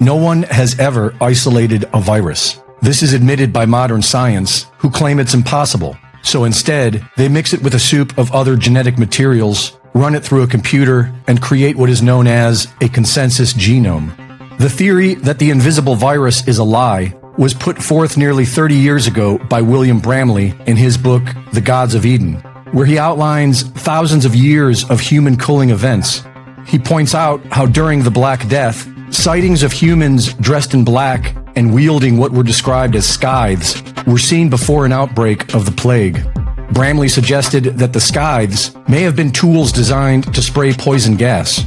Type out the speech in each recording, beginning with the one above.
No one has ever isolated a virus. This is admitted by modern science, who claim it's impossible. So instead, they mix it with a soup of other genetic materials, run it through a computer, and create what is known as a consensus genome. The theory that the invisible virus is a lie was put forth nearly 30 years ago by William Bramley in his book, The Gods of Eden, where he outlines thousands of years of human culling events. He points out how during the Black Death, sightings of humans dressed in black and wielding what were described as scythes were seen before an outbreak of the plague. Bramley suggested that the scythes may have been tools designed to spray poison gas.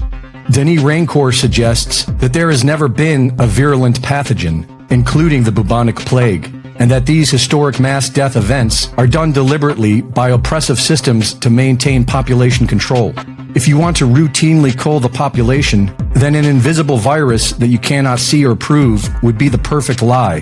Denis Rancourt suggests that there has never been a virulent pathogen, including the bubonic plague, and that these historic mass death events are done deliberately by oppressive systems to maintain population control. If you want to routinely cull the population, then an invisible virus that you cannot see or prove would be the perfect lie.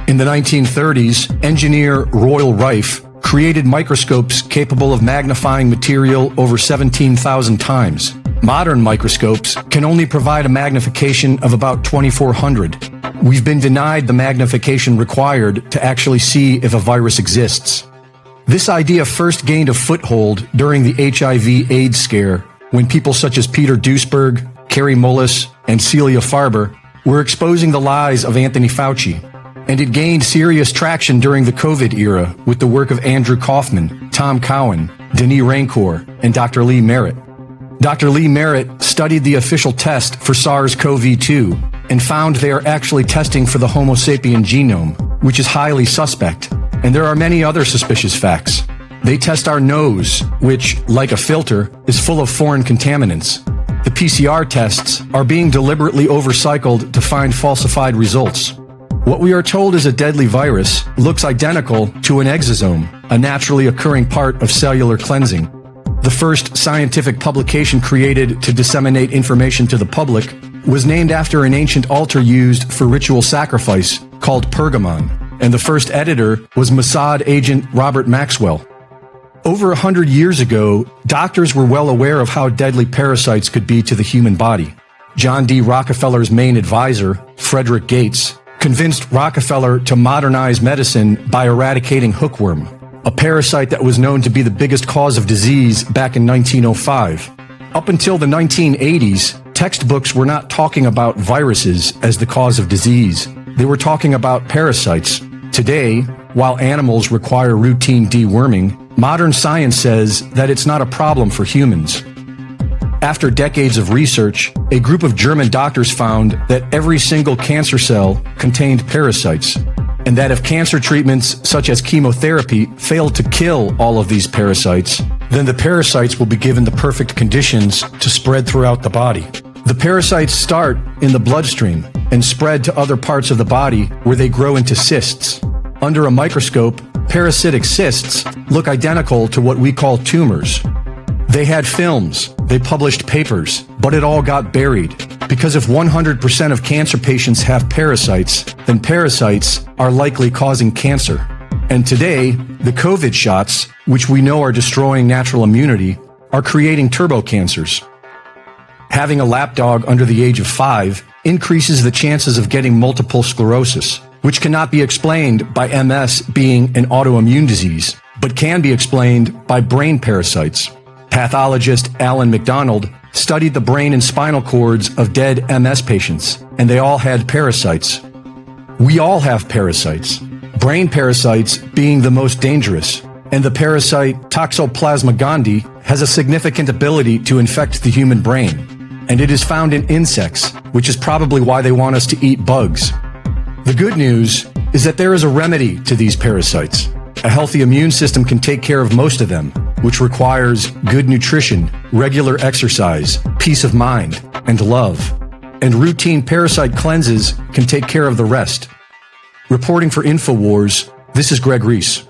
In the 1930s, engineer Royal Rife created microscopes capable of magnifying material over 17,000 times. Modern microscopes can only provide a magnification of about 2,400. We've been denied the magnification required to actually see if a virus exists. This idea first gained a foothold during the HIV/AIDS scare, when people such as Peter Duesberg, Carrie Mullis, and Celia Farber were exposing the lies of Anthony Fauci. And it gained serious traction during the COVID era with the work of Andrew Kaufman, Tom Cowan, Denis Rancourt, and Dr. Lee Merritt. Dr. Lee Merritt studied the official test for SARS-CoV-2 and found they are actually testing for the Homo sapien genome, which is highly suspect. And there are many other suspicious facts. They test our nose, which, like a filter, is full of foreign contaminants. The PCR tests are being deliberately overcycled to find falsified results. What we are told is a deadly virus looks identical to an exosome, a naturally occurring part of cellular cleansing. The first scientific publication created to disseminate information to the public was named after an ancient altar used for ritual sacrifice called Pergamon, and the first editor was Mossad agent Robert Maxwell. Over 100 years ago, doctors were well aware of how deadly parasites could be to the human body. John D. Rockefeller's main advisor, Frederick Gates, convinced Rockefeller to modernize medicine by eradicating hookworm, a parasite that was known to be the biggest cause of disease back in 1905. Up until the 1980s, textbooks were not talking about viruses as the cause of disease. They were talking about parasites. Today, while animals require routine deworming, modern science says that it's not a problem for humans. After decades of research, a group of German doctors found that every single cancer cell contained parasites, and that if cancer treatments such as chemotherapy fail to kill all of these parasites, then the parasites will be given the perfect conditions to spread throughout the body. The parasites start in the bloodstream and spread to other parts of the body where they grow into cysts. Under a microscope, parasitic cysts look identical to what we call tumors. They had films, they published papers, but it all got buried. Because if 100% of cancer patients have parasites, then parasites are likely causing cancer. And today, the COVID shots, which we know are destroying natural immunity, are creating turbocancers. Having a lapdog under the age of 5 increases the chances of getting multiple sclerosis, which cannot be explained by MS being an autoimmune disease, but can be explained by brain parasites. Pathologist Alan MacDonald studied the brain and spinal cords of dead MS patients, and they all had parasites. We all have parasites, brain parasites being the most dangerous, and the parasite Toxoplasma gondii has a significant ability to infect the human brain, and it is found in insects, which is probably why they want us to eat bugs. The good news is that there is a remedy to these parasites. A healthy immune system can take care of most of them, which requires good nutrition, regular exercise, peace of mind, and love. And routine parasite cleanses can take care of the rest. Reporting for InfoWars, this is Greg Reese.